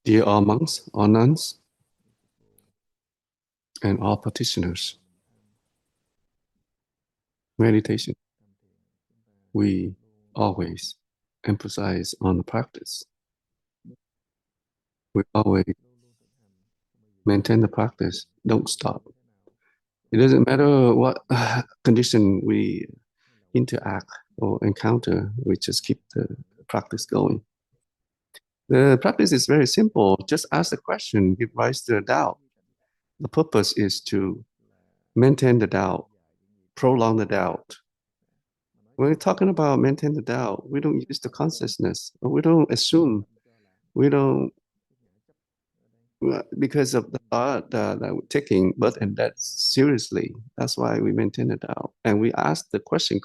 Dear all monks, all nuns, and all practitioners, meditation, we always emphasize on the practice. We always maintain the practice, don't stop. It doesn't matter what condition we interact or encounter, we just keep the practice going. The practice is very simple. Just ask the question, give rise to the doubt. The purpose is to maintain the doubt, prolong the doubt. When we're talking about maintain the doubt, we don't use the consciousness, or we don't assume, we don't, because of the thought that we're taking birth and death seriously. That's why we maintain the doubt. And we ask the question.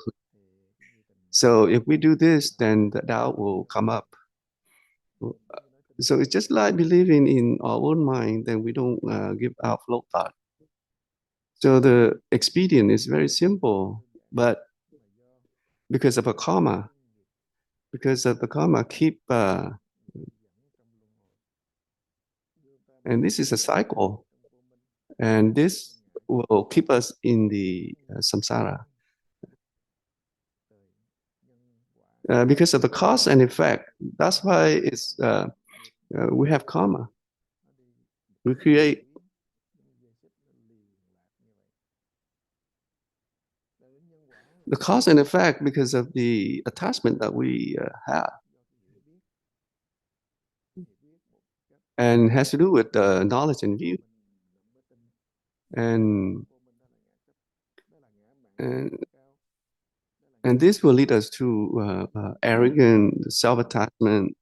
So if we do this, then the doubt will come up. So it's just like believing in our own mind, then we don't give out flow thought. So the expedient is very simple, but because of the karma, keep, and this is a cycle, and this will keep us in the samsara. Because of the cause and effect, that's why it's we have karma. We create. The cause and effect because of the attachment that we have. And has to do with the knowledge and view. And this will lead us to arrogant, self-attachment.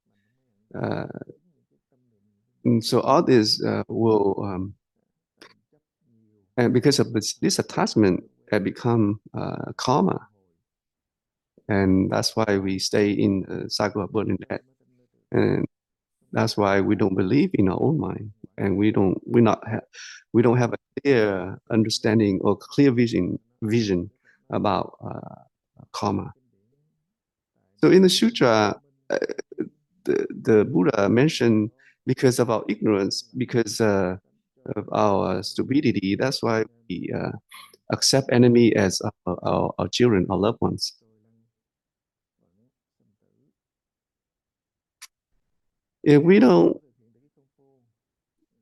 And so all this will, and because of this attachment, become karma. And that's why we stay in the cycle of birth and death. And that's why we don't believe in our own mind, and we don't have a clear understanding or clear vision about karma. So in the sutra, the Buddha mentioned because of our ignorance, because of our stupidity, that's why we accept enemy as our children, our loved ones. If we don't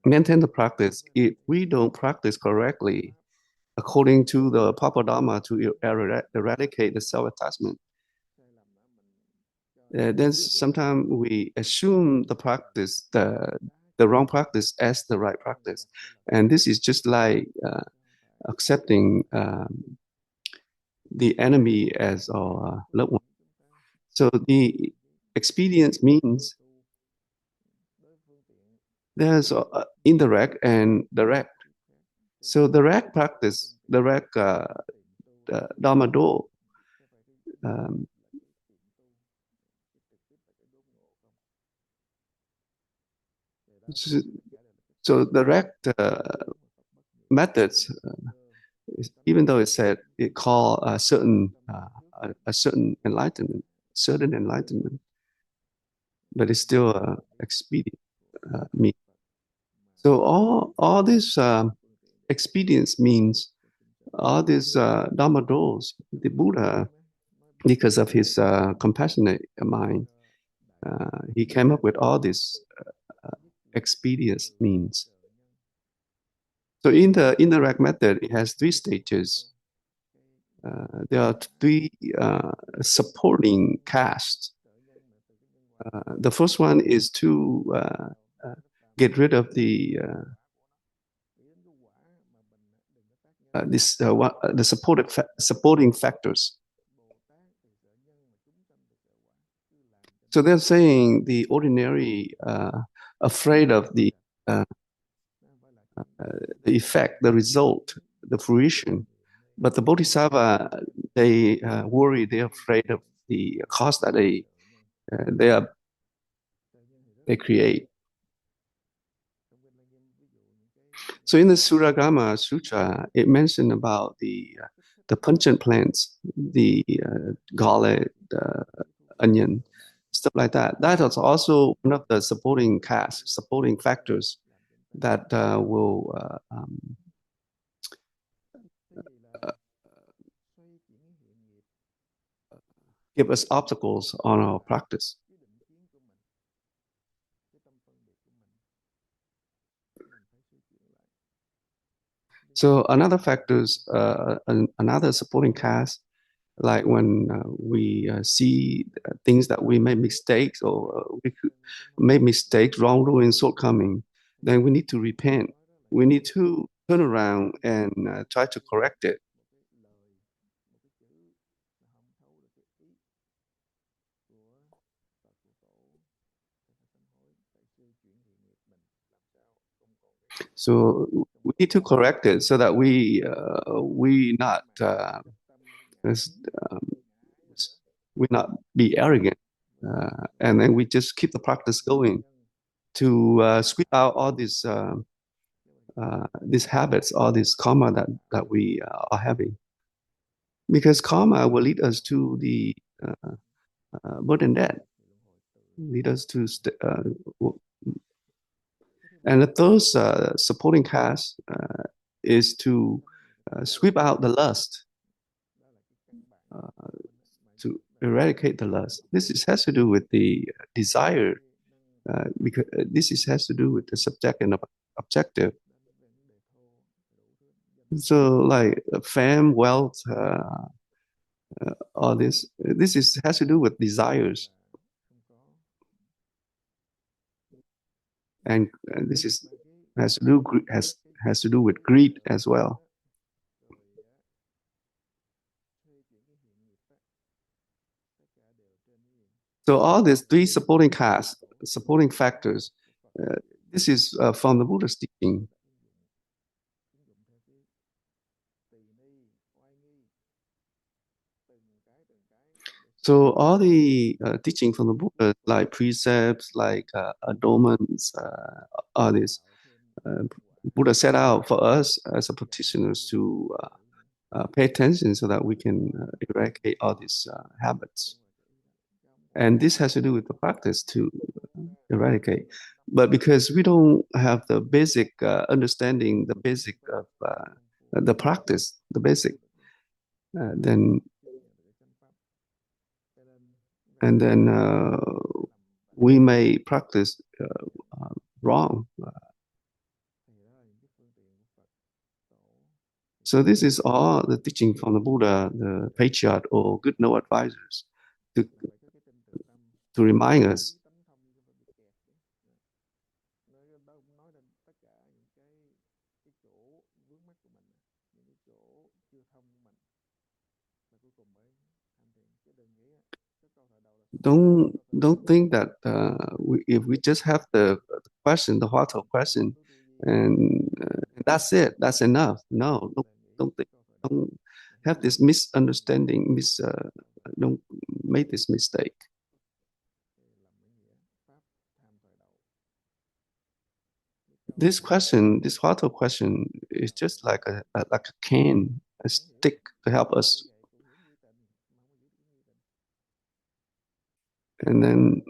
maintain the practice, if we don't practice correctly, according to the proper Dharma to eradicate the self-attachment, then sometimes we assume the practice, the wrong practice as the right practice. And this is just like accepting the enemy as our loved one. So the experience means there's indirect and direct. So direct practice, direct Dharma Do, so direct methods, even though it said it called a certain enlightenment, but it's still expedient means. So all this expedience means all these Dharma doors, the Buddha, because of his compassionate mind, he came up with all this expedience means. So in the indirect method, it has 3 stages. There are 3 supporting castes. The first one is to get rid of the supporting factors. So they're saying the ordinary afraid of the effect, the result, the fruition, but the bodhisattva, they worry, they're afraid of the cause that they create. So in the Suragama Sutra, it mentioned about the pungent plants, the garlic, onion, stuff like that. That is also one of the supporting factors that will uh, give us obstacles on our practice. So another factors, another supporting cast, like when we see things that we made mistakes or we made mistakes, wrongdoing, shortcoming, then we need to repent. We need to turn around and try to correct it. So we need to correct it so that we not um, we not be arrogant, and then we just keep the practice going to sweep out all these habits, all this karma that we are having, because karma will lead us to the birth and death, lead us to and the third supporting cast is to sweep out the lust, to eradicate the lust. Has to do with the desire, because has to do with the subject and objective. So like fame, wealth, all this has to do with desires, and this has to do with greed as well. So all these three supporting factors, this is from the Buddha's teaching. So all the teaching from the Buddha, like precepts, like adornments, all this, Buddha set out for us as a practitioners to pay attention so that we can eradicate all these habits. And this has to do with the practice to eradicate. But because we don't have the basic understanding, the basic of the practice, the basic, then we may practice wrong. So this is all the teaching from the Buddha, the patriarch or good no advisors, to remind us. Don't think that if we just have the question, the heart of question, and that's it, that's enough. No, don't have this misunderstanding. Don't make this mistake. This question, this heart of question, is just like a can, a stick to help us. And then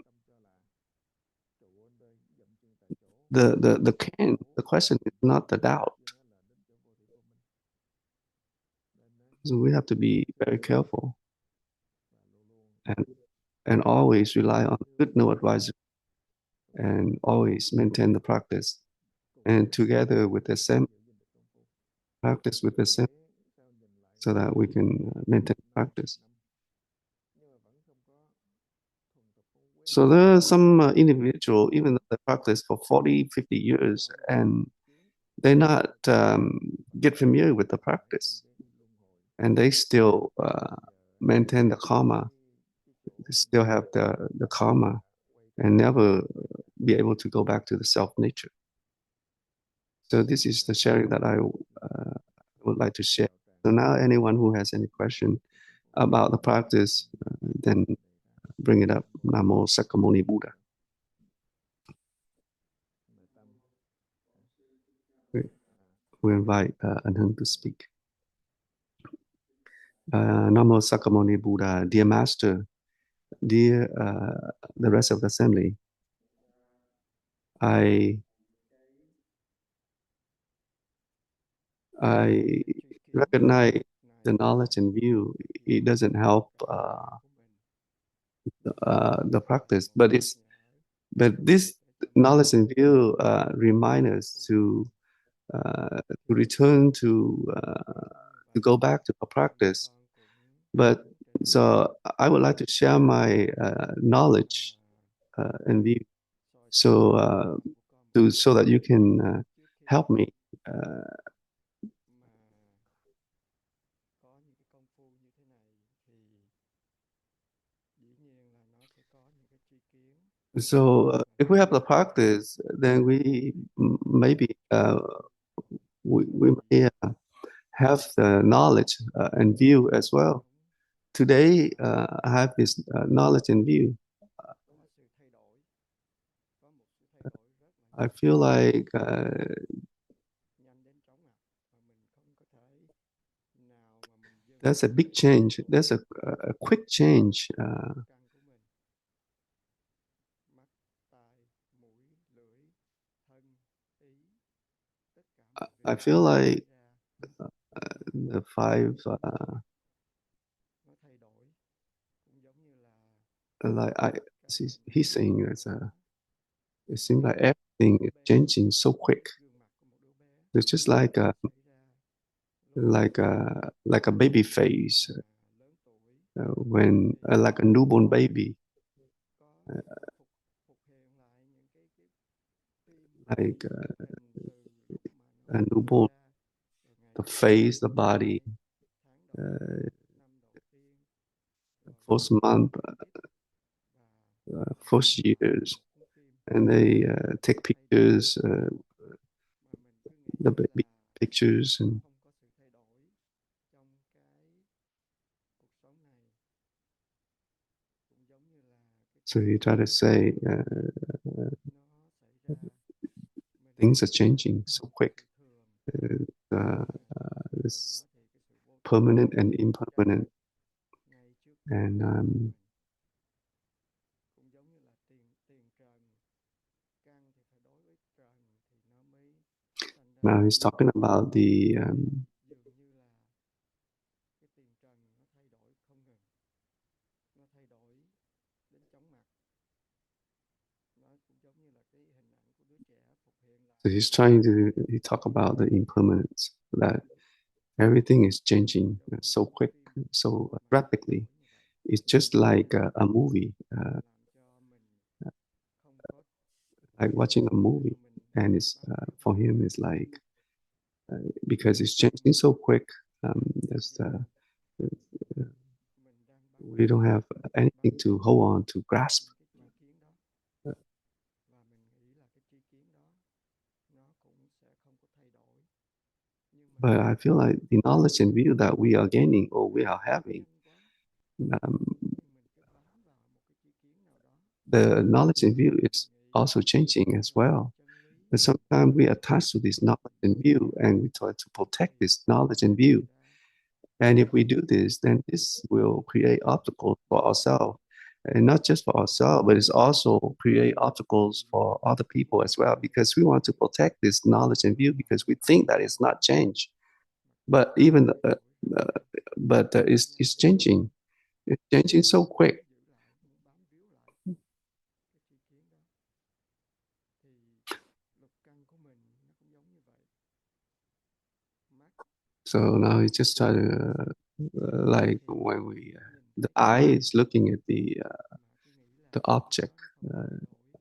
the can, the question is not the doubt. So we have to be very careful and always rely on good no advisor, and always maintain the practice, and together with the same practice with the same, so that we can maintain practice. So there are some individual, even though they practice for 40, 50 years, and they not get familiar with the practice, and they still maintain the karma. They still have the karma, and never be able to go back to the self nature. So this is the sharing that I would like to share. So now anyone who has any question about the practice, then bring it up. Namo Sakyamuni Buddha. We invite Eng to speak. Namo Sakyamuni Buddha, dear Master, dear the rest of the assembly, I I recognize the knowledge and view. It doesn't help the practice, but this knowledge and view remind us to return to go back to the practice. But so I would like to share my knowledge and view, so so that you can help me. Uh, so if we have the practice, then we maybe we may have the knowledge and view as well. Today, I have this knowledge and view. I feel like that's a big change. That's a quick change. I feel like the five, like he's saying, it seems like everything is changing so quick. It's just like a baby face when like a newborn baby, like a newborn, the face, the body, first month, first years, and they take pictures, the baby pictures, and so you try to say things are changing so quick. It's permanent and impermanent, and now he's talking about the so he talk about the impermanence, that everything is changing so quick, so rapidly. It's just like a movie, like watching a movie, and it's for him it's like because it's changing so quick. There's we don't have anything to hold on to grasp. But I feel like the knowledge and view that we are gaining or we are having, um, the knowledge and view is also changing as well. But sometimes we attach to this knowledge and view and we try to protect this knowledge and view. And if we do this, then this will create obstacles for ourselves. And not just for ourselves, but it's also create obstacles for other people as well, because we want to protect this knowledge and view because we think that it's not changed. But even uh, but it's changing. It's changing so quick. So now we just try to like when we the eye is looking at the object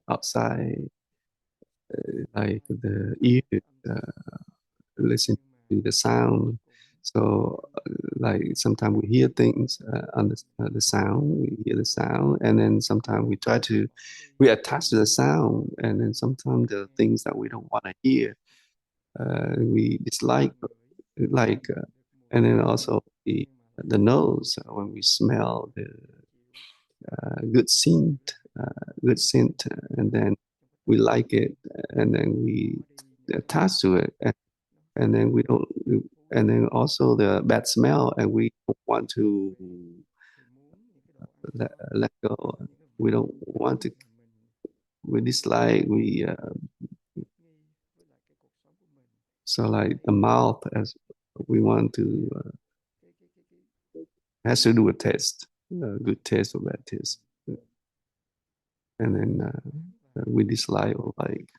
outside, like the ear listen to the sound. So like sometimes we hear things on the sound, we hear the sound, and then sometimes we attach to the sound, and then sometimes the things that we don't want to hear, we dislike, like, and then also the nose when we smell the good scent, good scent, and then we like it, and then we attach to it, and then we don't, and then also the bad smell, and we don't want to let go. We don't want to. We dislike. So like the mouth, as we want to has to do with taste, good taste or bad taste, and then we dislike or like.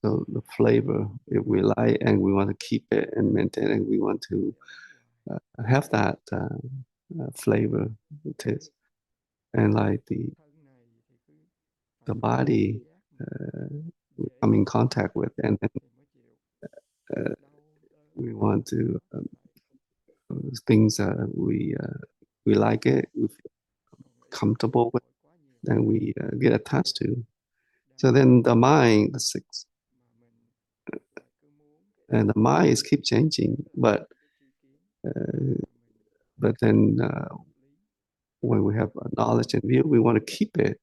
So the flavor, if we like and we want to keep it and maintain it, and we want to have that flavor, taste, and like the body we come in contact with, and then we want to things we like it, we feel comfortable with, then we get attached to. So then the mind, the six, and the mind is keep changing, but then when we have knowledge and view, we want to keep it.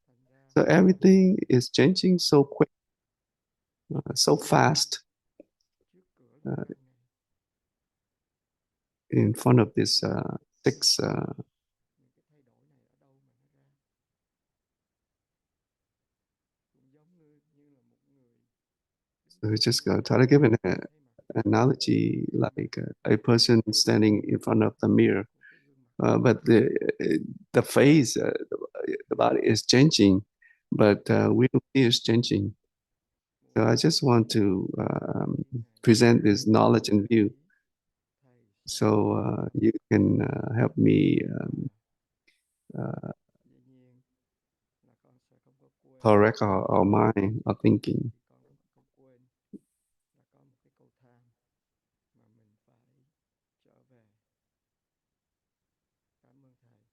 So everything is changing so quick, so fast in front of this six. So we just try to give an analogy like a person standing in front of the mirror, but the face, the body is changing, but we don't see it's changing. So I just want to present this knowledge and view, so you can help me correct our mind, our thinking.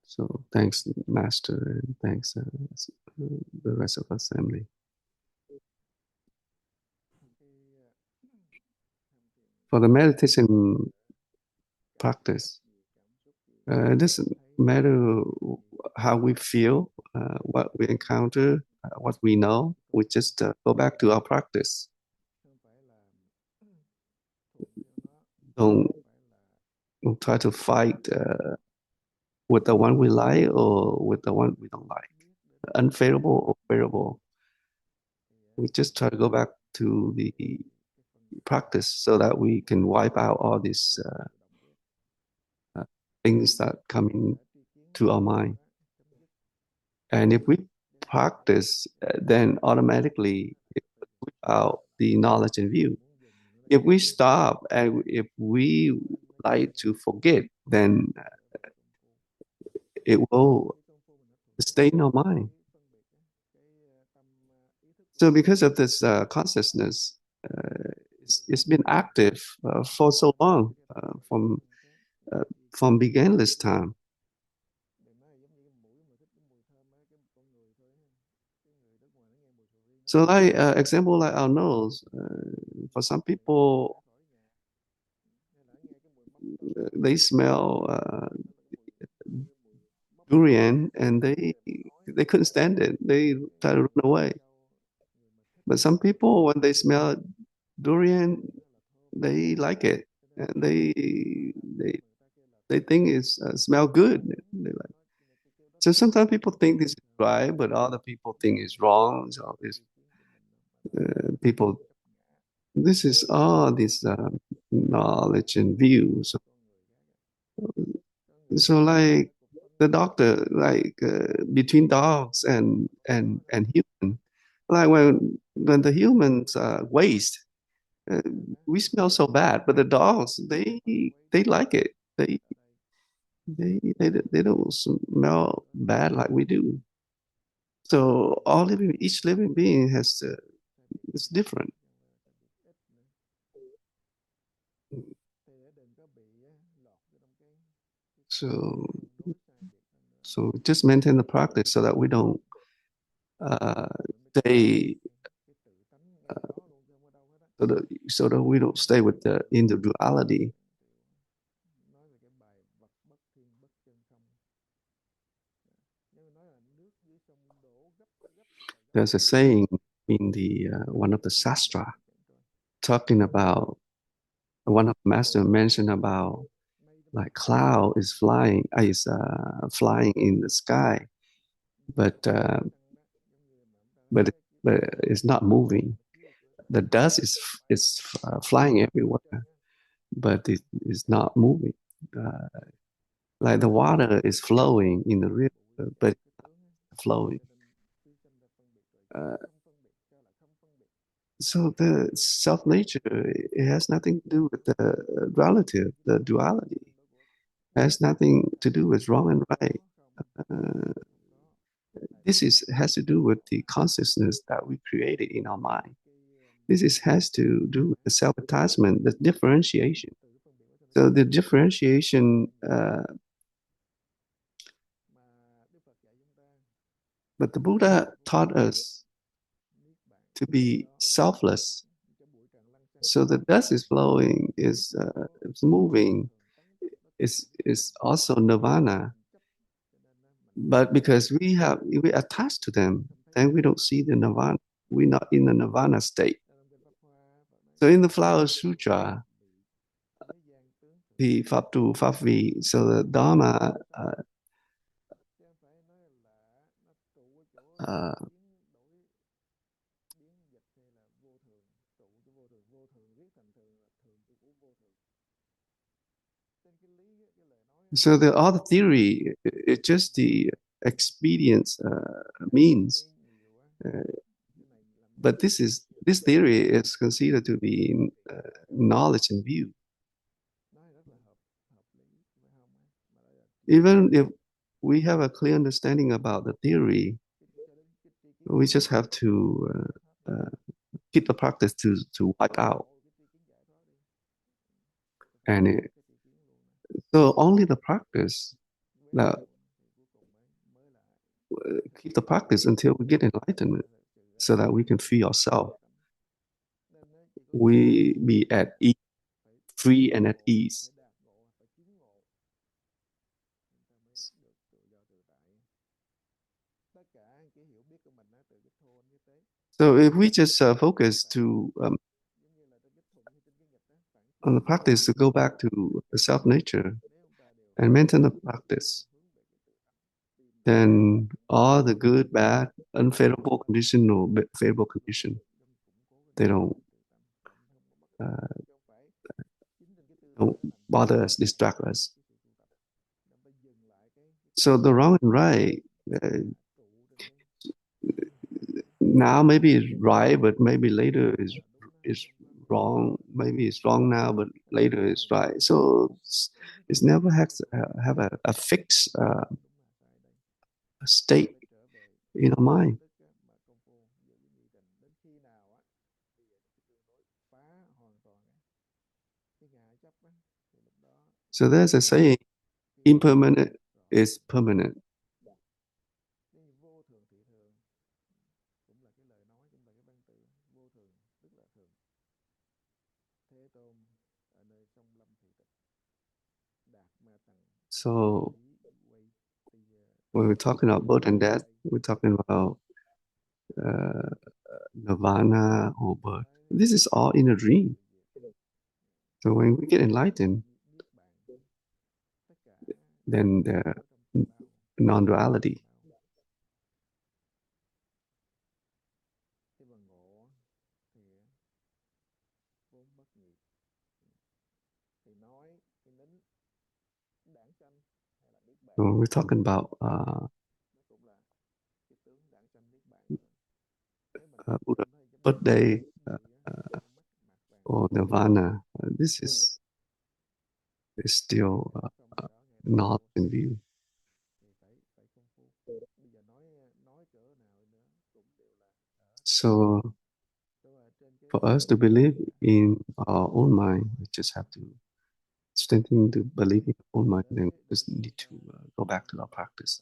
So thanks, Master, and thanks the rest of us family. For the meditation practice, it doesn't matter how we feel, what we encounter, what we know. We just go back to our practice. Don't try to fight with the one we like or with the one we don't like, unfavorable or favorable. We just try to go back to the practice so that we can wipe out all these things that come into our mind. And if we practice, then automatically it will wipe out the knowledge and view. If we stop and if we like to forget, then it will stay in our mind. So because of this consciousness, it's been active for so long, from beginningless time. So like example like our nose, for some people, they smell durian and they couldn't stand it. They try to run away. But some people, when they smell durian, they like it, and they think it's smell good. They like. So sometimes people think this is right, but other people think it's wrong. So this people, this is all this knowledge and views. So like the doctor, like between dogs and human, like when the humans waste, we smell so bad, but the dogs they like it. They don't smell bad like we do. So each living being has it's different. So just maintain the practice so that we don't stay so that we don't stay with the individuality. There's a saying in the one of the sastra talking about one of the master mentioned about like cloud is flying in the sky, but it's not moving. The dust is flying everywhere, but it is not moving. Like the water is flowing in the river, but it's flowing. So the self nature, it has nothing to do with the relative, the duality. It has nothing to do with wrong and right. This has to do with the consciousness that we created in our mind. Has to do with the self-attachment, the differentiation. So the differentiation, but the Buddha taught us to be selfless. So the dust is flowing, is moving, is also nirvana. But because we attach to them, then we don't see the nirvana. We're not in the nirvana state. So in the Flower Sutra, the Pháp Tu Pháp Vi, so the Dharma so the other theory, it's just the experience means. But this theory is considered to be knowledge and view. Even if we have a clear understanding about the theory, we just have to keep the practice to wipe out. And so only the practice, keep the practice until we get enlightenment, so that we can free ourselves. We be at ease, free and at ease. So if we just focus on the practice to go back to the self-nature and maintain the practice, then all the good, bad, unfavorable condition or favorable condition, they don't bother us, distract us. So the wrong and right, now maybe it's right, but maybe later is wrong. Maybe it's wrong now, but later it's right. So it's never has to have a fixed state in our mind. So there's a saying, impermanent is permanent. So when we're talking about birth and death, we're talking about nirvana or birth. This is all in a dream. So when we get enlightened, then the non-duality. So we're talking about Buddha birthday or nirvana. This is still not in view. So for us to believe in our own mind, we just have to strengthen the belief in our own mind, and we just need to go back to our practice.